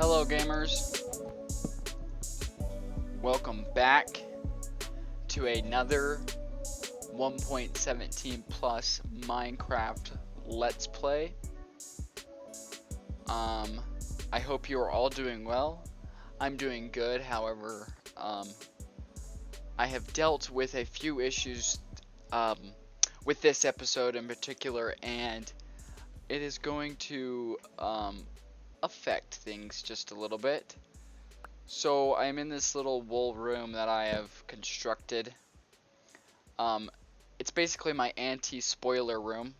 Hello gamers, welcome back to another 1.17 plus Minecraft Let's Play. I hope you are all doing well. I'm doing good, however, I have dealt with a few issues with this episode in particular, and it is going to affect things just a little bit. So I'm in this little wool room that I have constructed. It's basically my anti-spoiler room.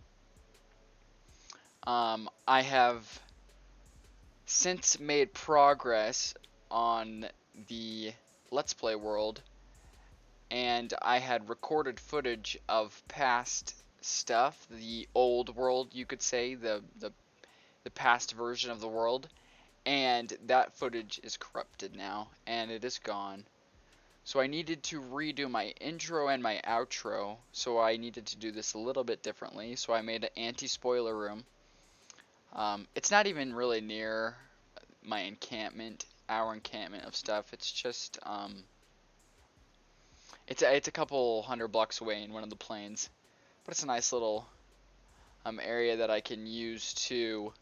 I have since made progress on the Let's Play world, and I had recorded footage of past stuff, the old world, you could say, the past version of the world. And that footage is corrupted now, and it is gone. So I needed to redo my intro and my outro, so I needed to do this a little bit differently. So I made an anti-spoiler room. It's not even really near my encampment, our encampment of stuff. It's just, it's a couple hundred blocks away in one of the plains. But it's a nice little area that I can use to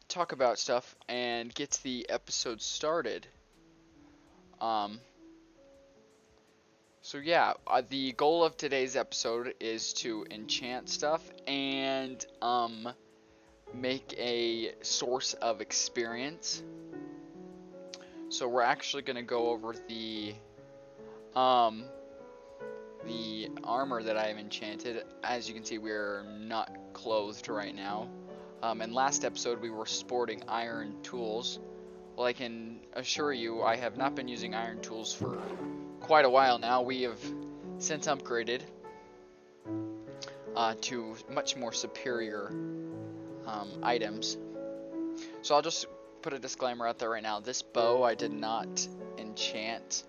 talk about stuff and get the episode started. So yeah, the goal of today's episode is to enchant stuff and make a source of experience. So we're actually going to go over the armor that I have enchanted. As you can see, we're not clothed right now. And last episode we were sporting iron tools. Well, I can assure you I have not been using iron tools for quite a while now. We have since upgraded to much more superior items. So I'll just put a disclaimer out there right now. This bow I did not enchant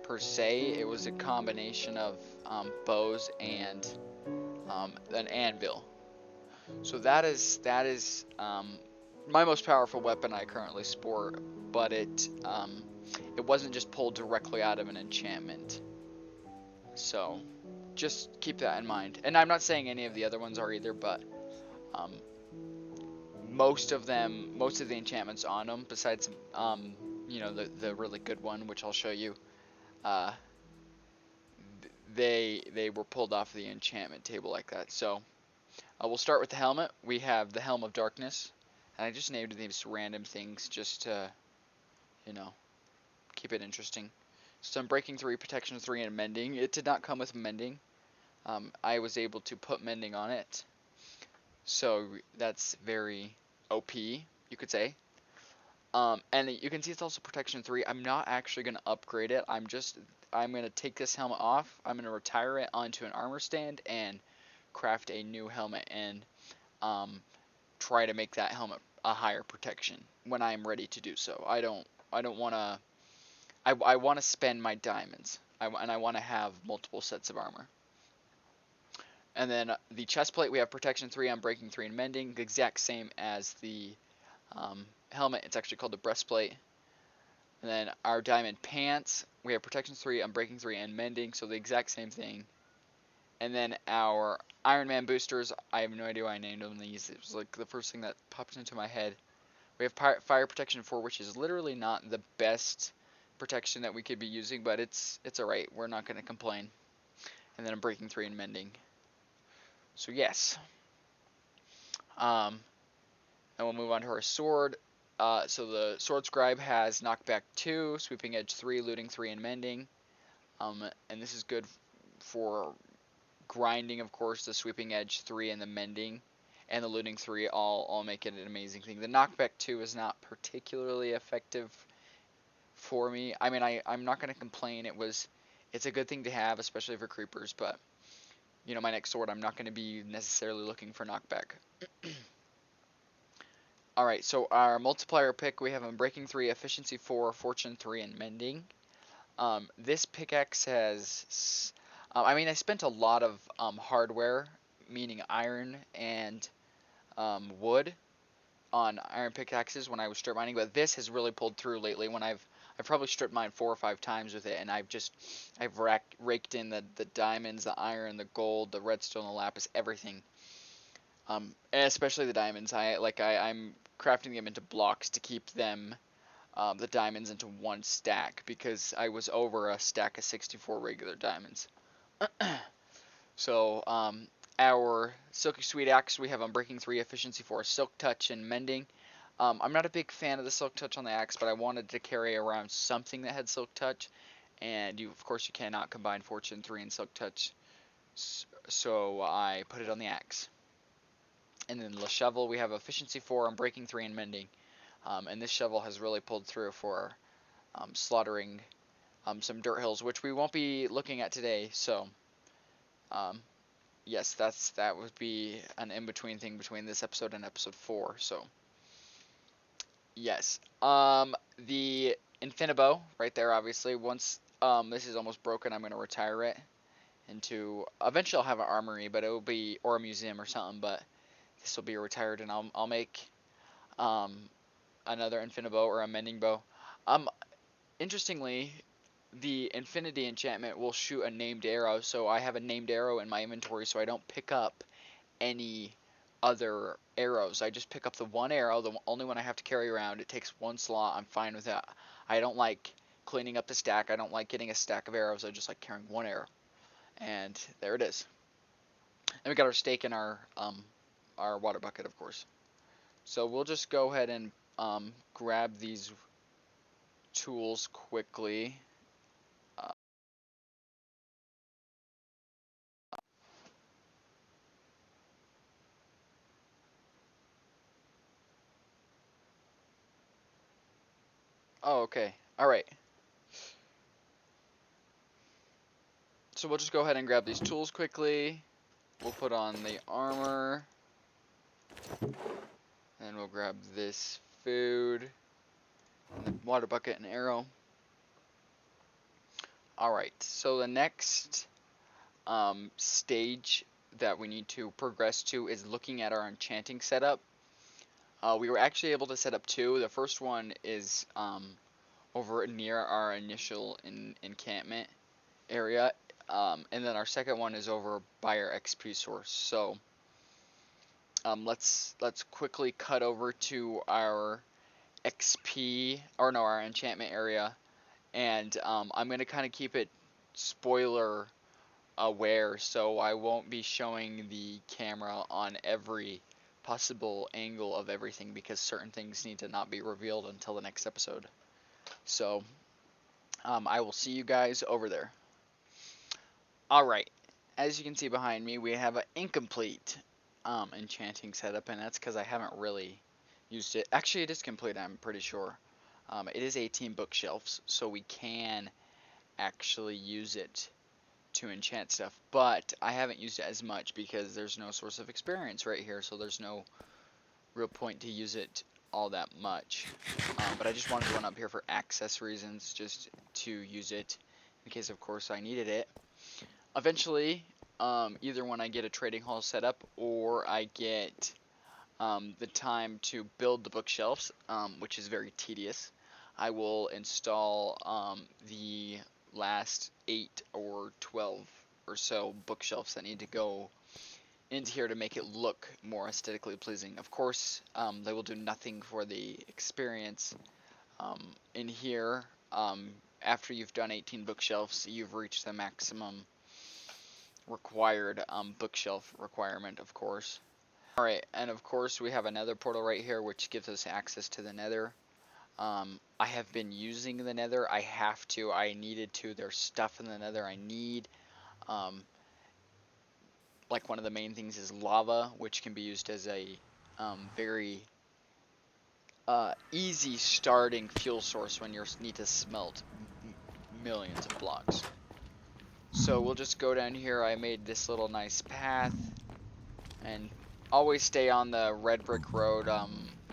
per se. It was a combination of bows and an anvil. So that is my most powerful weapon I currently sport, but it wasn't just pulled directly out of an enchantment. So just keep that in mind. And I'm not saying any of the other ones are either, but most of the enchantments on them, besides you know, the really good one, which I'll show you, they were pulled off the enchantment table like that. So we'll start with the helmet. We have the Helm of Darkness, and I just named these random things just to, you know, keep it interesting. So I'm breaking 3, protection 3, and mending. It did not come with mending. I was able to put mending on it, so that's very OP, you could say. And you can see it's also protection 3. I'm not actually going to upgrade it. I'm going to take this helmet off. I'm going to retire it onto an armor stand and craft a new helmet and try to make that helmet a higher protection when I'm ready to do so. I don't want to. I want to spend my diamonds, and I want to have multiple sets of armor. And then the chest plate, we have protection 3 on breaking 3 and mending, the exact same as the helmet. It's actually called the breastplate. And then our diamond pants, we have protection 3 on breaking 3 and mending, so the exact same thing. And then our Iron Man boosters, I have no idea why I named them these. It was like the first thing that popped into my head. We have fire protection 4, which is literally not the best protection that we could be using, but it's alright. We're not going to complain. And then I'm breaking 3 and mending. So yes. And we'll move on to our sword. So the sword scribe has knockback 2, sweeping edge 3, looting 3, and mending. And this is good for grinding, of course. The sweeping edge 3 and the mending and the looting 3 all make it an amazing thing. The knockback 2 is not particularly effective for me. I mean, I'm not going to complain. It's a good thing to have, especially for creepers, but you know, my next sword, I'm not going to be necessarily looking for knockback. Alright, so our multiplier pick, we have on breaking 3, efficiency 4, fortune 3, and mending. This pickaxe has, I mean, I spent a lot of hardware, meaning iron and wood, on iron pickaxes when I was strip mining, but this has really pulled through lately when I've probably strip mined 4 or 5 times with it, and I've raked in the diamonds, the iron, the gold, the redstone, the lapis, everything. Especially the diamonds. I'm crafting them into blocks to keep them, the diamonds, into one stack, because I was over a stack of 64 regular diamonds. So, our Silky Sweet Axe we have Unbreaking 3, Efficiency 4, Silk Touch, and Mending. I'm not a big fan of the Silk Touch on the axe, but I wanted to carry around something that had Silk Touch, and of course you cannot combine Fortune 3 and Silk Touch, so I put it on the axe. And then the shovel, we have Efficiency 4, Unbreaking 3, and Mending. And this shovel has really pulled through for slaughtering some dirt hills, which we won't be looking at today, so yes, that would be an in-between thing between this episode and episode 4, so yes. The Infinibow, right there, obviously, once this is almost broken, I'm going to retire it into, eventually I'll have an armory, but it will be, or a museum or something, but this will be retired, and I'll make another Infinibow or a Mending Bow. Interestingly, the Infinity enchantment will shoot a named arrow, so I have a named arrow in my inventory, so I don't pick up any other arrows. I just pick up the one arrow, the only one I have to carry around. It takes one slot. I'm fine with that. I don't like cleaning up the stack. I don't like getting a stack of arrows. I just like carrying one arrow. And there it is. And we got our steak in our water bucket, of course. So we'll just go ahead and grab these tools quickly. Oh, okay. Alright. So we'll just go ahead and grab these tools quickly. We'll put on the armor. And we'll grab this food. And the water bucket and arrow. Alright, so the next stage that we need to progress to is looking at our enchanting setup. We were actually able to set up 2. The first one is over near our initial encampment area, and then our second one is over by our XP source. So let's quickly cut over to our our enchantment area, and I'm gonna kind of keep it spoiler aware, so I won't be showing the camera on every possible angle of everything, because certain things need to not be revealed until the next episode. So I will see you guys over there. Alright, as you can see behind me, we have an incomplete enchanting setup, and that's because I haven't really used it. Actually, it is complete, I'm pretty sure. It is 18 bookshelves, so we can actually use it to enchant stuff, but I haven't used it as much because there's no source of experience right here, so there's no real point to use it all that much. But I just wanted to run up here for access reasons, just to use it in case, of course, I needed it. Eventually, either when I get a trading hall set up or I get the time to build the bookshelves, which is very tedious, I will install the last 8 or 12 or so bookshelves that need to go into here to make it look more aesthetically pleasing. Of course, they will do nothing for the experience. In here, after you've done 18 bookshelves, you've reached the maximum required bookshelf requirement, of course. Alright, and of course we have another portal right here which gives us access to the nether. I have been using the nether. I have to. I needed to. There's stuff in the nether I need. Like one of the main things is lava, which can be used as a very easy starting fuel source when you need to smelt millions of blocks. So we'll just go down here. I made this little nice path, and always stay on the red brick road,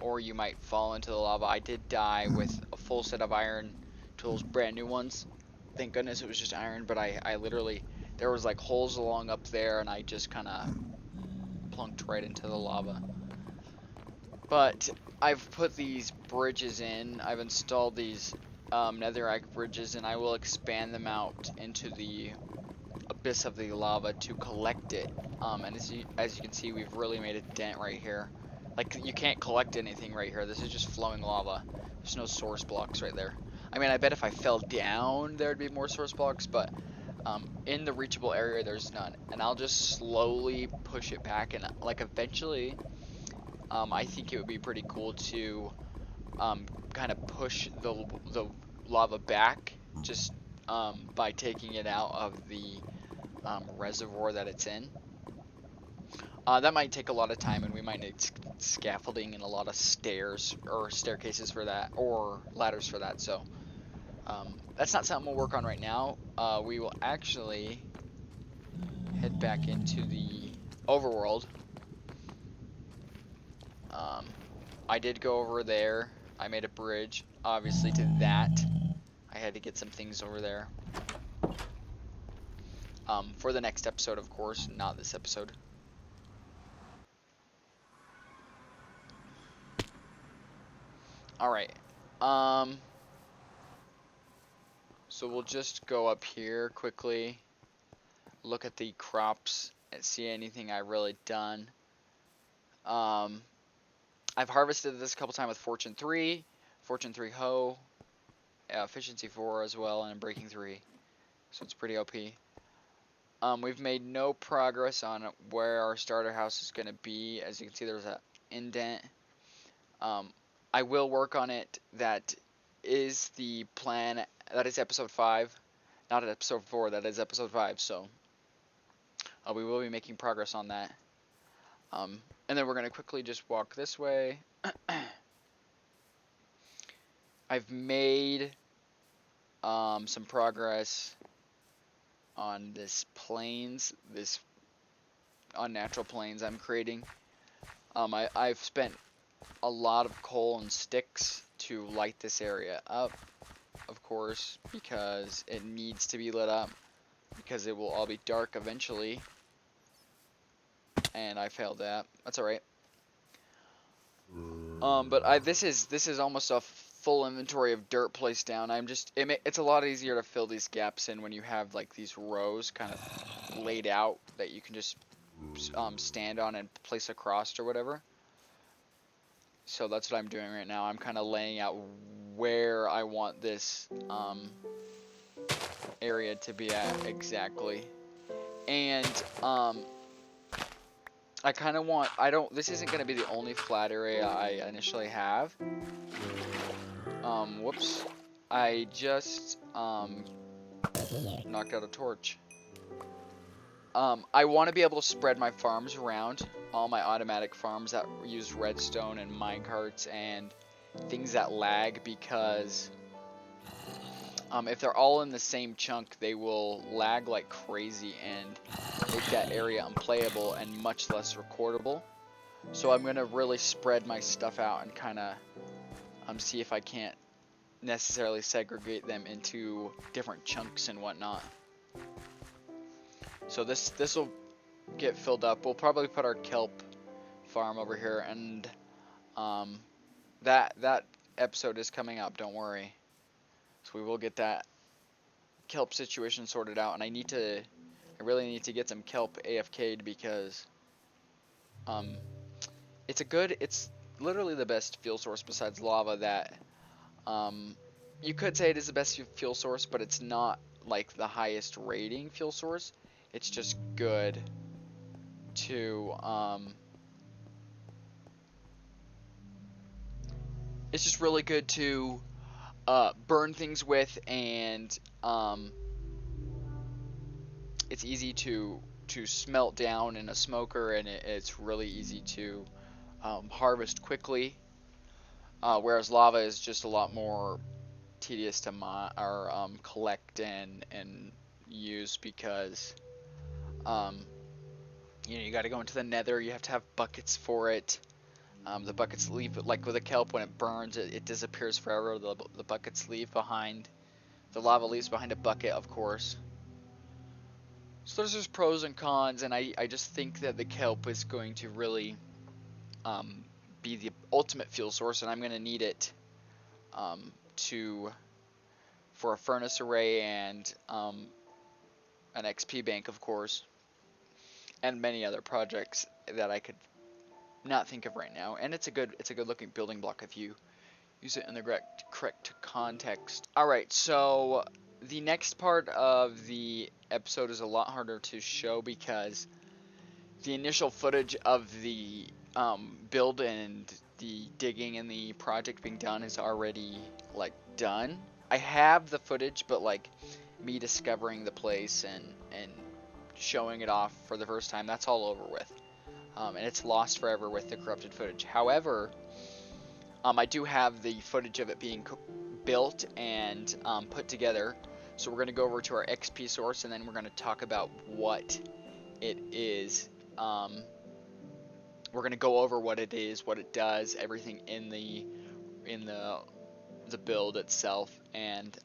or you might fall into the lava. I did die with a full set of iron tools, brand new ones. Thank goodness it was just iron, but I literally, there was like holes along up there, and I just kind of plunked right into the lava. But I've put these bridges in. I've installed these netherrack bridges, and I will expand them out into the abyss of the lava to collect it. And as you can see, we've really made a dent right here. Like, you can't collect anything right here. This is just flowing lava. There's no source blocks right there. I mean, I bet if I fell down, there'd be more source blocks, but in the reachable area, there's none. And I'll just slowly push it back, and like eventually, I think it would be pretty cool to kind of push the lava back just by taking it out of the reservoir that it's in. That might take a lot of time, and we might need scaffolding and a lot of stairs or staircases for that, or ladders for that. So that's not something we'll work on right now. We will actually head back into the overworld. I did go over there. I made a bridge, obviously, to that. I had to get some things over there. For the next episode, of course, not this episode. Alright. So we'll just go up here quickly. Look at the crops and see anything I've really done. I've harvested this a couple times with Fortune 3 hoe, Efficiency 4 as well, and Breaking 3. So it's pretty OP. We've made no progress on where our starter house is going to be. As you can see, there's an indent. I will work on it. That is the plan. That is episode 5. Not episode 4, that is episode 5. So we will be making progress on that. And then we're going to quickly just walk this way. I've made some progress on this plains, this unnatural plains I'm creating. I've spent a lot of coal and sticks to light this area up, of course, because it needs to be lit up, because it will all be dark eventually. And I failed that. That's alright. But this is almost a full inventory of dirt placed down. It's a lot easier to fill these gaps in when you have like these rows kind of laid out that you can just stand on and place across or whatever. So that's what I'm doing right now. I'm kind of laying out where I want this area to be at exactly. And I kind of want, this isn't going to be the only flat area I initially have. Whoops. I just knocked out a torch. I want to be able to spread my farms around, all my automatic farms that use redstone and minecarts and things that lag, because if they're all in the same chunk, they will lag like crazy and make that area unplayable and much less recordable. So I'm going to really spread my stuff out and kind of see if I can't necessarily segregate them into different chunks and whatnot. So this will get filled up. We'll probably put our kelp farm over here, and that episode is coming up, don't worry. So we will get that kelp situation sorted out, and I really need to get some kelp AFK'd, because it's literally the best fuel source besides lava that you could say it is the best fuel source, but it's not like the highest rating fuel source. It's just good to it's just really good to burn things with, and it's easy to smelt down in a smoker, and it's really easy to harvest quickly, whereas lava is just a lot more tedious to collect and use, because you got to go into the nether. You have to have buckets for it. The buckets leave, like with a kelp, when it burns, it disappears forever. The buckets leave behind. The lava leaves behind a bucket, of course. So there's just pros and cons, and I just think that the kelp is going to really be the ultimate fuel source, and I'm going to need it for a furnace array and an XP bank, of course, and many other projects that I could not think of right now. And it's a good looking building block if you use it in the correct context. Alright, so the next part of the episode is a lot harder to show because the initial footage of the build and the digging and the project being done is already like done. I have the footage, but like me discovering the place and showing it off for the first time, that's all over with. And it's lost forever with the corrupted footage. However, I do have the footage of it being built and put together. So we're going to go over to our XP source, and then we're going to talk about what it is. We're going to go over what it is, what it does, everything in the build itself, and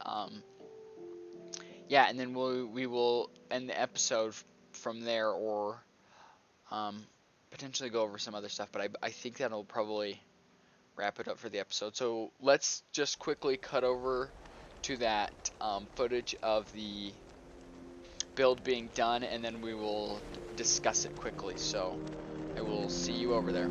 yeah, and then we will end the episode from there, or potentially go over some other stuff. But I think that'll probably wrap it up for the episode. So let's just quickly cut over to that footage of the build being done, and then we will discuss it quickly. So I will see you over there.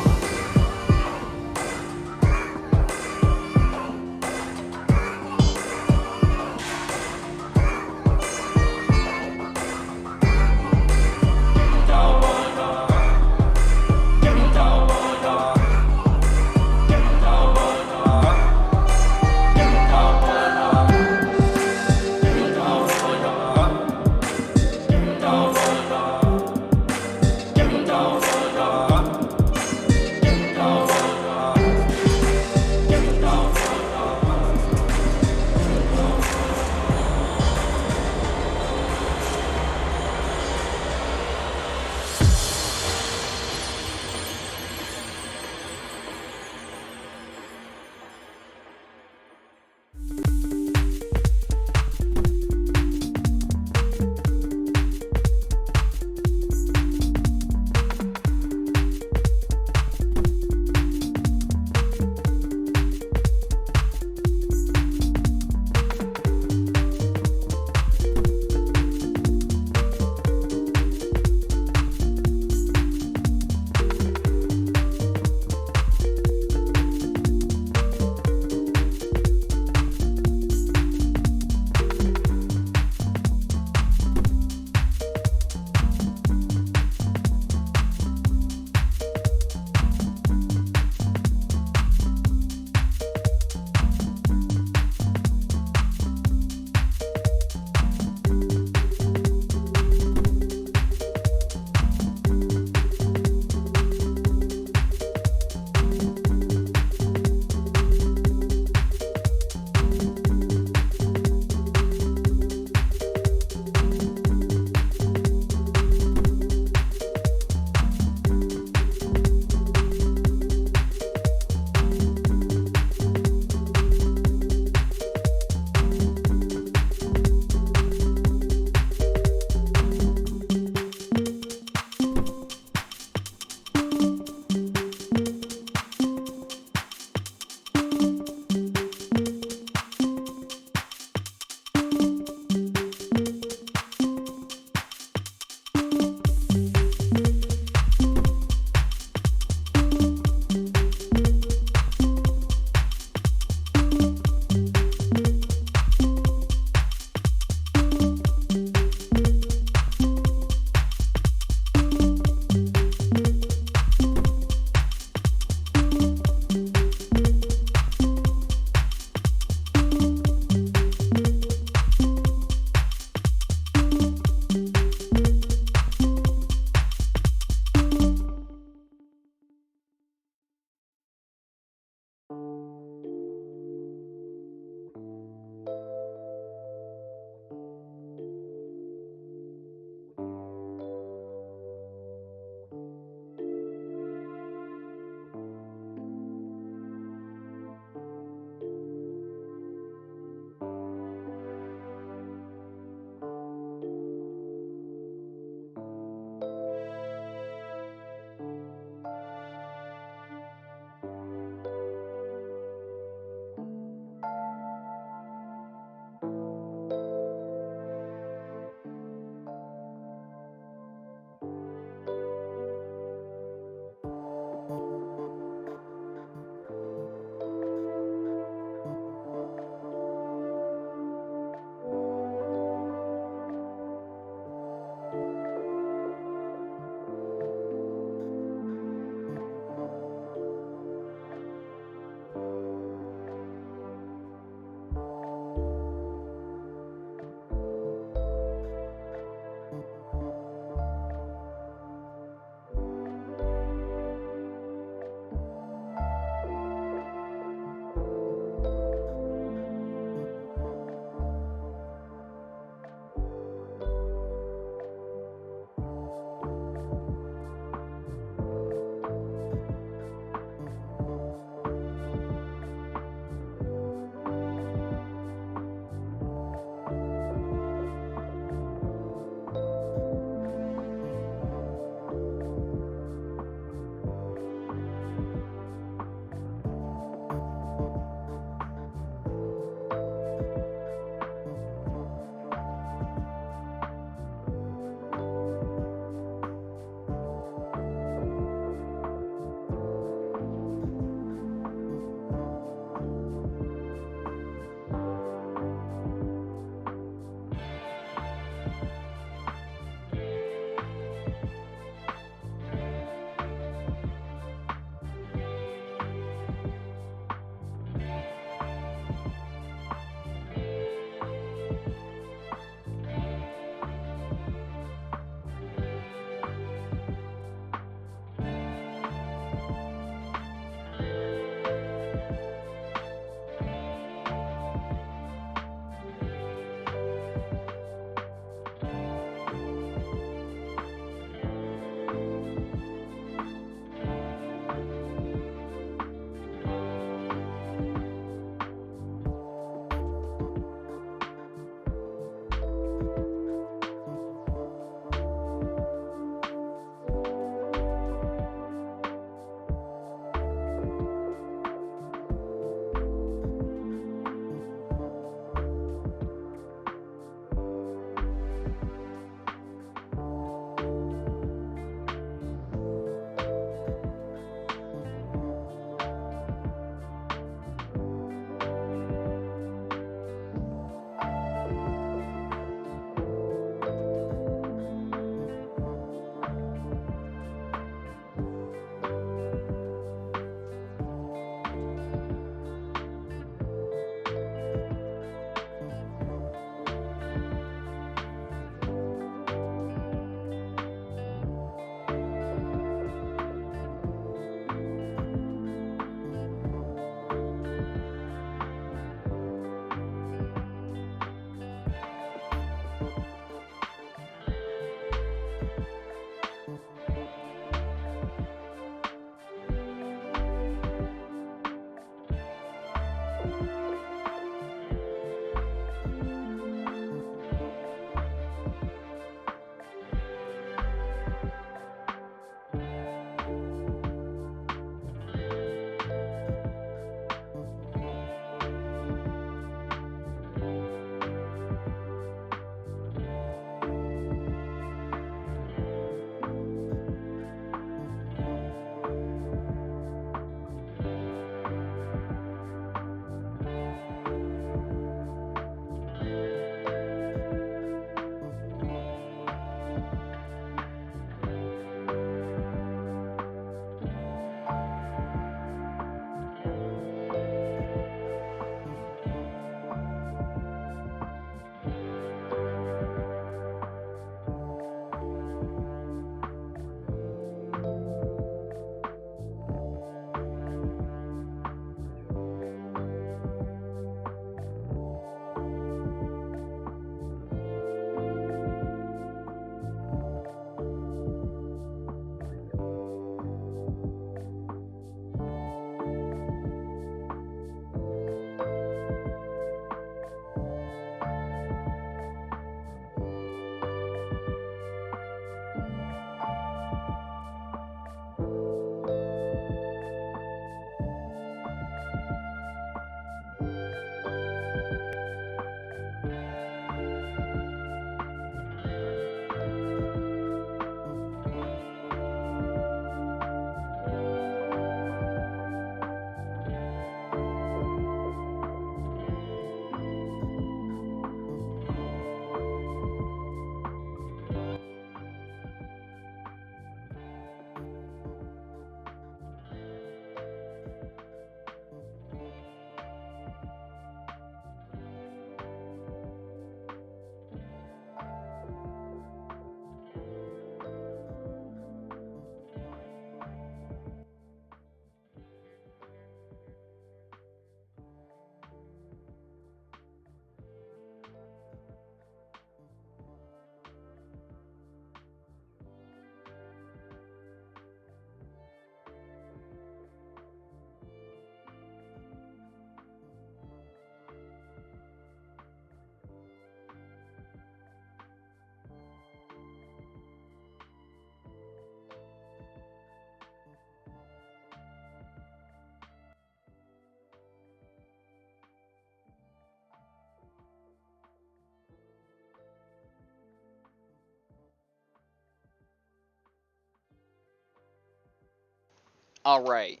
Alright,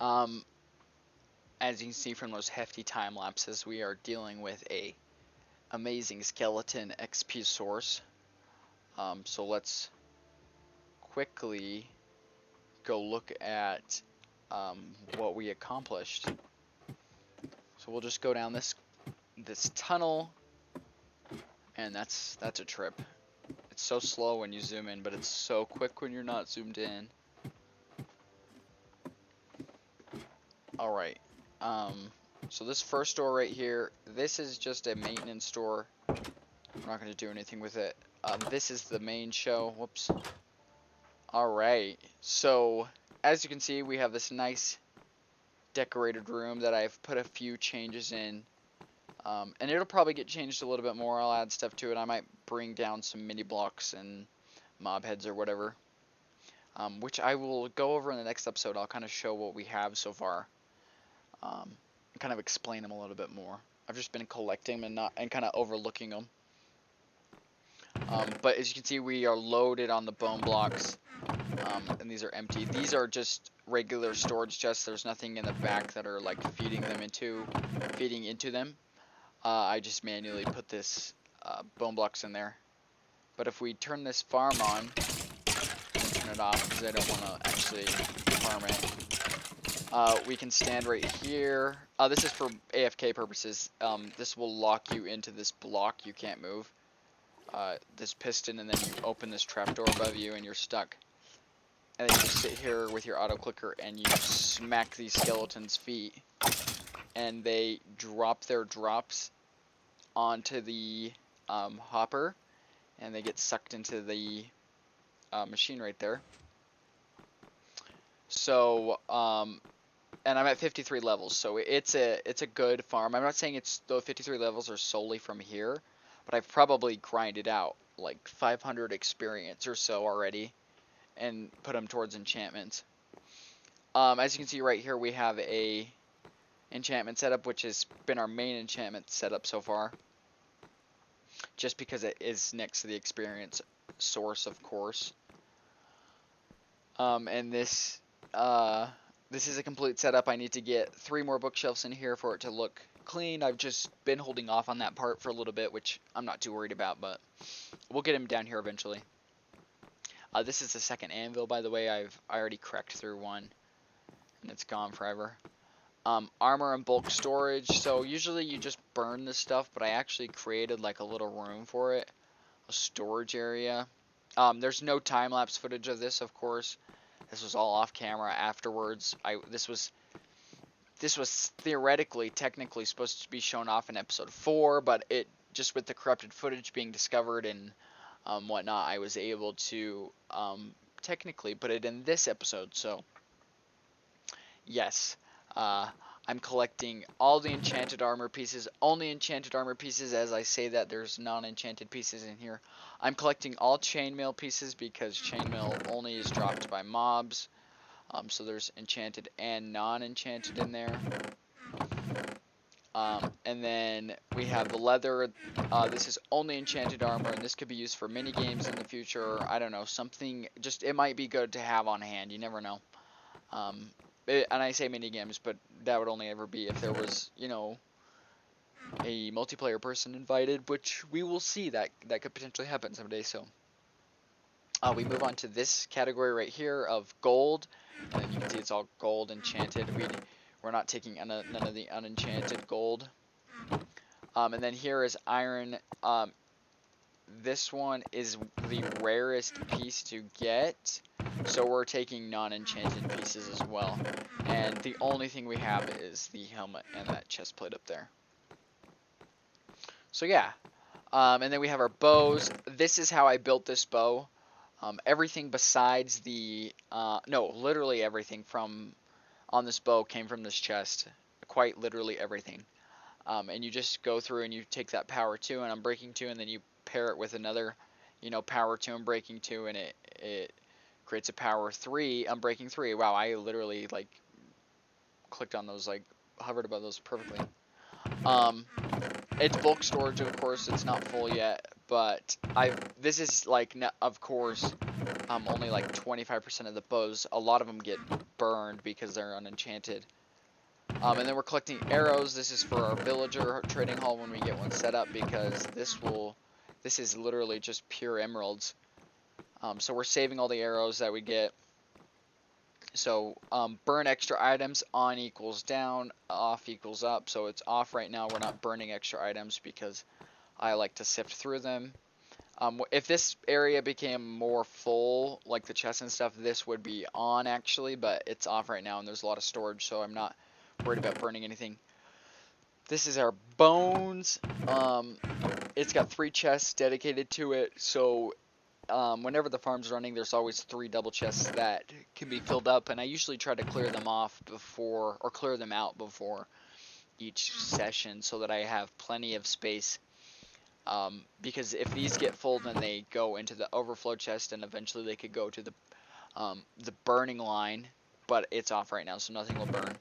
um, as you can see from those hefty time lapses, we are dealing with a amazing skeleton XP source. So let's quickly go look at what we accomplished. So we'll just go down this tunnel, and that's a trip. It's so slow when you zoom in, but it's so quick when you're not zoomed in. Alright, so this first door right here, this is just a maintenance door. We're not going to do anything with it. This is the main show. Whoops. Alright, so as you can see, we have this nice decorated room that I've put a few changes in. And it'll probably get changed a little bit more. I'll add stuff to it. I might bring down some mini blocks and mob heads or whatever. Which I will go over in the next episode. I'll kind of show what we have so far. And kind of explain them a little bit more. I've just been collecting them and kind of overlooking them. But as you can see, we are loaded on the bone blocks. And these are empty. These are just regular storage chests. There's nothing in the back that are like feeding into them. I just manually put this bone blocks in there. But if we turn this farm on, turn it off because I don't want to actually farm it. We can stand right here. This is for AFK purposes. This will lock you into this block. You can't move. This piston, and then you open this trapdoor above you and you're stuck. And then you just sit here with your auto clicker and you smack these skeletons' feet, and they drop their drops onto the hopper, and they get sucked into the machine right there. So, and I'm at 53 levels, so it's a good farm. I'm not saying the 53 levels are solely from here, but I've probably grinded out like 500 experience or so already, and put them towards enchantments. As you can see right here, we have a enchantment setup, which has been our main enchantment setup so far, just because it is next to the experience source, of course. And this is a complete setup. I need to get 3 more bookshelves in here for it to look clean. I've just been holding off on that part for a little bit, which I'm not too worried about, but we'll get him down here eventually. This is the second anvil, by the way. I already cracked through one, and it's gone forever. Armor and bulk storage. So usually you just burn this stuff, but I actually created like a little room for it, a storage area. There's no time-lapse footage of this, of course. This was all off camera afterwards. This was theoretically, technically supposed to be shown off in episode 4, but it just with the corrupted footage being discovered and whatnot, I was able to technically put it in this episode. So yes, I'm collecting all the enchanted armor pieces, only enchanted armor pieces. As I say that, there's non-enchanted pieces in here. I'm collecting all chainmail pieces because chainmail only is dropped by mobs. So there's enchanted and non-enchanted in there. And then we have the leather. This is only enchanted armor, and this could be used for mini games in the future. I don't know, something. Just it might be good to have on hand. You never know. And I say mini games, but that would only ever be if there was, you know, a multiplayer person invited, which we will see. That could potentially happen someday. So we move on to this category right here of gold, and then you can see it's all gold enchanted. We're not taking none of the unenchanted gold. And then here is iron. This one is the rarest piece to get, so we're taking non-enchanted pieces as well. And the only thing we have is the helmet and that chest plate up there. So yeah. And then we have our bows. This is how I built this bow. Everything besides the no, literally everything from on this bow came from this chest. Quite literally everything. And you just go through and you take that power 2 and unbreaking 2, and then you pair it with another, you know, power 2 unbreaking 2, and it creates a power 3 unbreaking 3. Wow, I literally like clicked on those, like hovered above those perfectly. It's bulk storage, of course. It's not full yet, but this is like, of course, only like 25% of the bows. A lot of them get burned because they're unenchanted. And then we're collecting arrows. This is for our villager trading hall when we get one set up, because this is literally just pure emeralds. So we're saving all the arrows that we get. So burn extra items, on equals down, off equals up. So it's off right now. We're not burning extra items because I like to sift through them. If this area became more full, like the chests and stuff, this would be on actually, but it's off right now and there's a lot of storage, so I'm not worried about burning anything. This is our bones. It's got 3 chests dedicated to it, so whenever the farm's running, there's always 3 double chests that can be filled up, and I usually try to clear them off before, or clear them out before each session, so that I have plenty of space. Because if these get full, then they go into the overflow chest, and eventually they could go to the burning line, but it's off right now, so nothing will burn.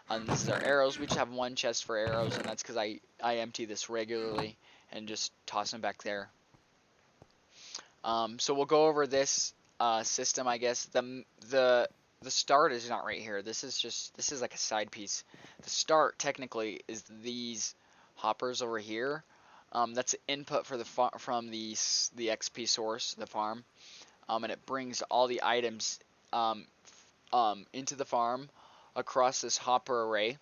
And this is our arrows. We just have 1 chest for arrows, and that's because I empty this regularly and just toss them back there. So we'll go over this system, I guess. The start is not right here. This is like a side piece. The start technically is these hoppers over here. That's input for from the XP source, the farm, and it brings all the items into the farm across this hopper array.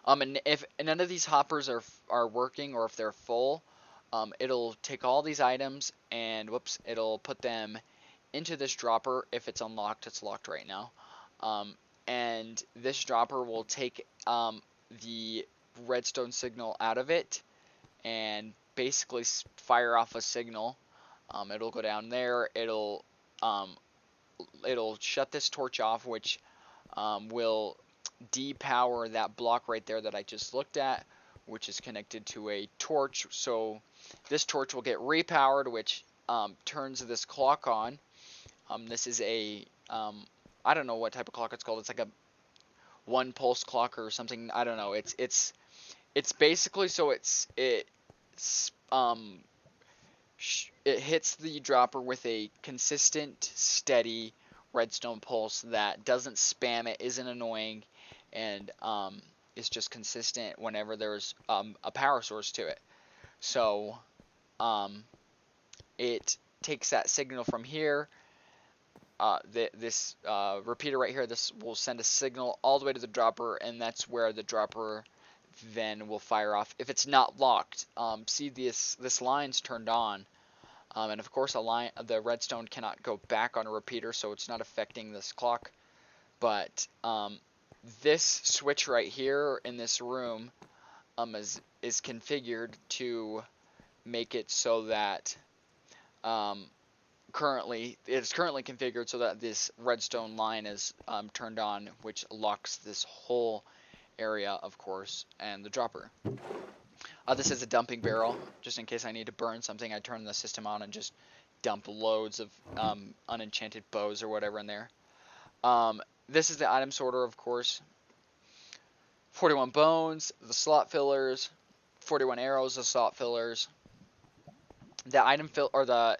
And if none of these hoppers are working, or if they're full, it'll take all these items and it'll put them into this dropper. If it's unlocked, it's locked right now. And this dropper will take the redstone signal out of it and basically fire off a signal. It'll go down there. It'll shut this torch off, which will depower that block right there that I just looked at, which is connected to a torch. So this torch will get repowered, which turns this clock on. This is a I don't know what type of clock it's called. It's like a 1 pulse clock or something. I don't know. It's basically, so it hits the dropper with a consistent, steady redstone pulse that doesn't spam it, isn't annoying, and is just consistent whenever there's a power source to it. So it takes that signal from here. This repeater right here, this will send a signal all the way to the dropper, and that's where the dropper then will fire off. If it's not locked, see this line's turned on, and of course the redstone cannot go back on a repeater, so it's not affecting this clock. But this switch right here in this room is configured to make it so that it's currently configured so that this redstone line is turned on, which locks this whole area, of course, and the dropper. This is a dumping barrel, just in case I need to burn something. I turn the system on and just dump loads of unenchanted bows or whatever in there. This is the item sorter, of course. 41 bones, the slot fillers, 41 arrows, the slot fillers. The item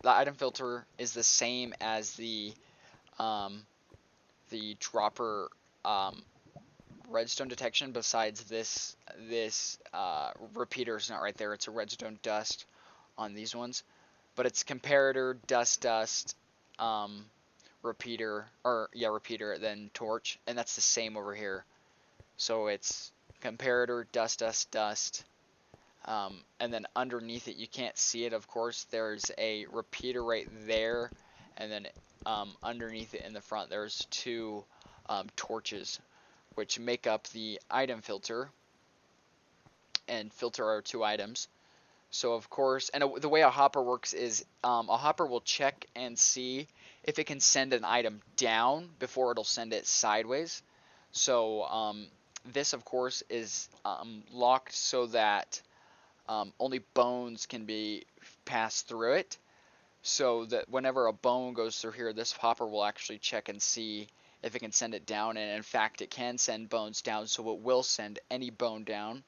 item filter is the same as the dropper redstone detection. Besides this repeater is not right there. It's a redstone dust on these ones, but it's comparator, dust, repeater, then torch, and that's the same over here. So it's comparator, dust, and then underneath it, you can't see it, of course, there's a repeater right there, and then underneath it in the front, there's 2 torches, which make up the item filter and filter our 2 items. So of course, and the way a hopper works is a hopper will check and see if it can send an item down before it'll send it sideways. So this, of course, is locked so that only bones can be passed through it. So that whenever a bone goes through here, this hopper will actually check and see if it can send it down, and in fact it can send bones down, so it will send any bone down.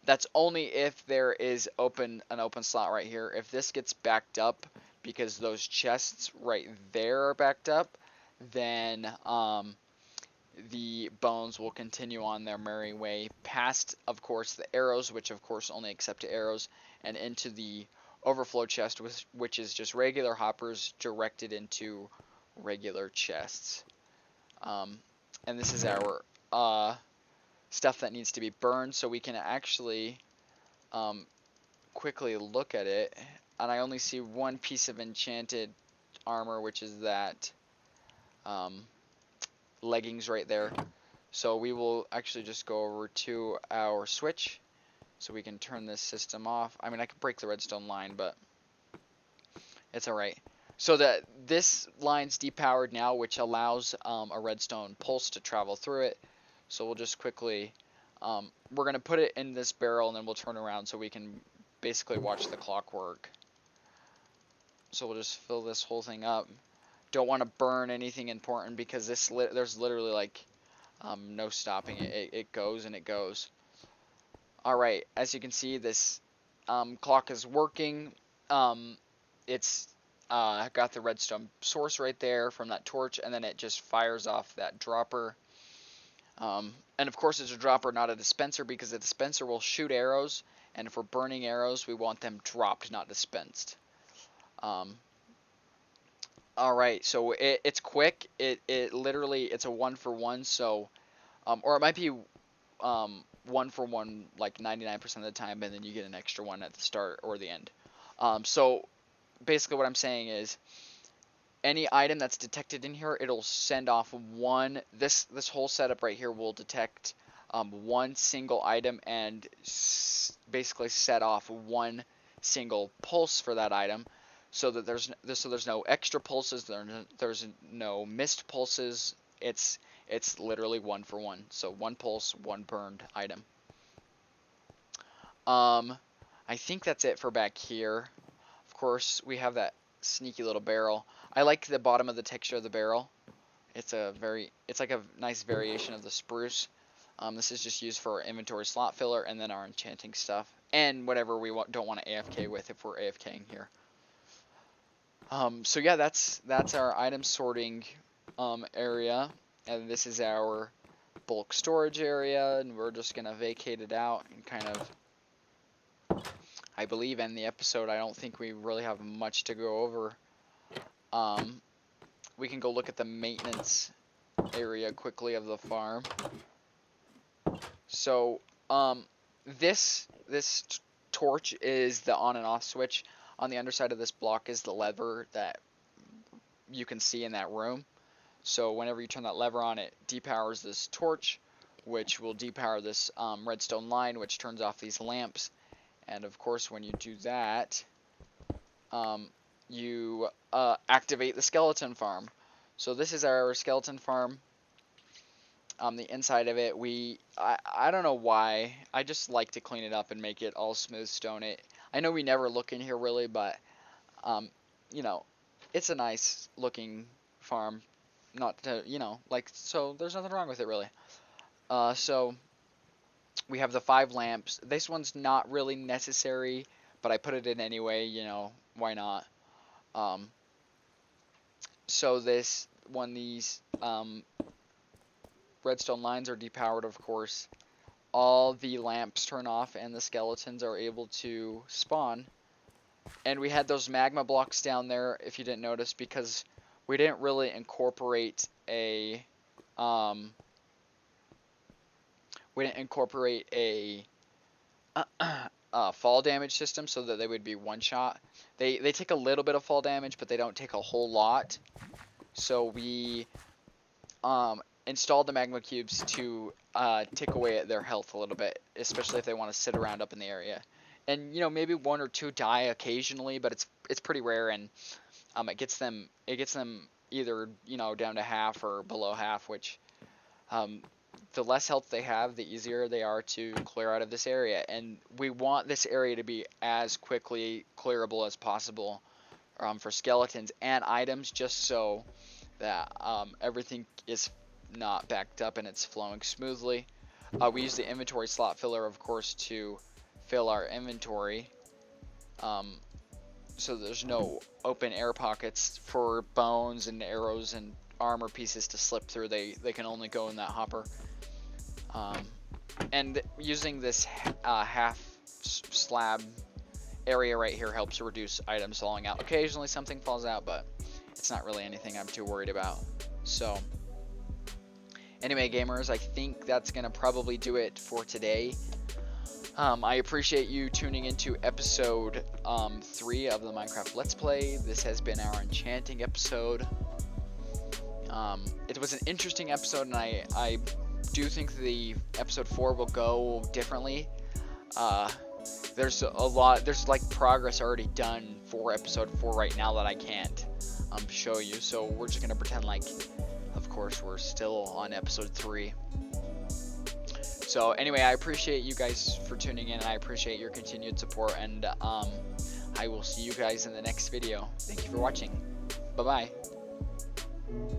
That's only if there is an open slot right here. If this gets backed up because those chests right there are backed up, then the bones will continue on their merry way past, of course, the arrows, which of course only accept arrows, and into the overflow chest, which is just regular hoppers directed into regular chests. And this is our stuff that needs to be burned, so we can actually quickly look at it. And I only see one piece of enchanted armor, which is that leggings right there. So we will actually just go over to our switch so we can turn this system off. I mean, I could break the redstone line, but it's alright. So that this line's depowered now, which allows a redstone pulse to travel through it. So we'll just quickly, we're going to put it in this barrel and then we'll turn around so we can basically watch the clock work. So we'll just fill this whole thing up. Don't want to burn anything important because there's literally like no stopping it. It goes and it goes. Alright, as you can see, this clock is working. It's got the redstone source right there from that torch, and then it just fires off that dropper. And of course it's a dropper, not a dispenser, because a dispenser will shoot arrows, and if we're burning arrows, we want them dropped, not dispensed. Alright, so it's quick. It literally, it's a 1-for-1, so, or it might be 1-for-1 like 99% of the time, and then you get an extra one at the start or the end. So basically what I'm saying is, any item that's detected in here, it'll send off one, this whole setup right here will detect one single item and basically set off one single pulse for that item, so that there's no extra pulses, there's no missed pulses. It's literally 1-for-1, so one pulse, one burned item. I think that's it for back here. Of course, we have that sneaky little barrel. I like the bottom of the texture of the barrel. It's like a nice variation of the spruce. This is just used for our inventory slot filler and then our enchanting stuff and whatever we don't want to AFK with if we're AFKing here. So yeah, that's our item sorting area, and this is our bulk storage area, and we're just gonna vacate it out and kind of, I believe, end the episode. I don't think we really have much to go over. We can go look at the maintenance area quickly of the farm. So this torch is the on and off switch. On the underside of this block is the lever that you can see in that room. So whenever you turn that lever on, it depowers this torch, which will depower this redstone line, which turns off these lamps. And of course, when you do that, you activate the skeleton farm. So this is our skeleton farm. The inside of it, I don't know why, I just like to clean it up and make it all smooth stone. I know we never look in here really, but you know, it's a nice looking farm. Not to, you know, like, so there's nothing wrong with it really. So we have the 5 lamps. This one's not really necessary, but I put it in anyway, you know, why not? So when these redstone lines are depowered, of course, all the lamps turn off and the skeletons are able to spawn. And we had those magma blocks down there, if you didn't notice, because we didn't really incorporate a fall damage system so that they would be one shot. They take a little bit of fall damage, but they don't take a whole lot. So we installed the magma cubes to take away at their health a little bit, especially if they want to sit around up in the area. And you know, maybe 1 or 2 die occasionally, but it's pretty rare, and it gets them either, you know, down to half or below half, which the less health they have, the easier they are to clear out of this area. And we want this area to be as quickly clearable as possible for skeletons and items, just so that everything is not backed up and it's flowing smoothly. We use the inventory slot filler, of course, to fill our inventory. so there's no open air pockets for bones and arrows and armor pieces to slip through. They can only go in that hopper. And using this half slab area right here helps reduce items falling out. Occasionally something falls out, but it's not really anything I'm too worried about. So anyway, gamers, I think that's gonna probably do it for today. I appreciate you tuning into episode 3 of the Minecraft Let's Play. This has been our enchanting episode. It was an interesting episode, and I do think the episode 4 will go differently. There's like progress already done for episode 4 right now that I can't show you, so we're just gonna pretend like, of course, we're still on episode 3. So anyway, I appreciate you guys for tuning in, and I appreciate your continued support, and I will see you guys in the next video. Thank you for watching. Bye bye.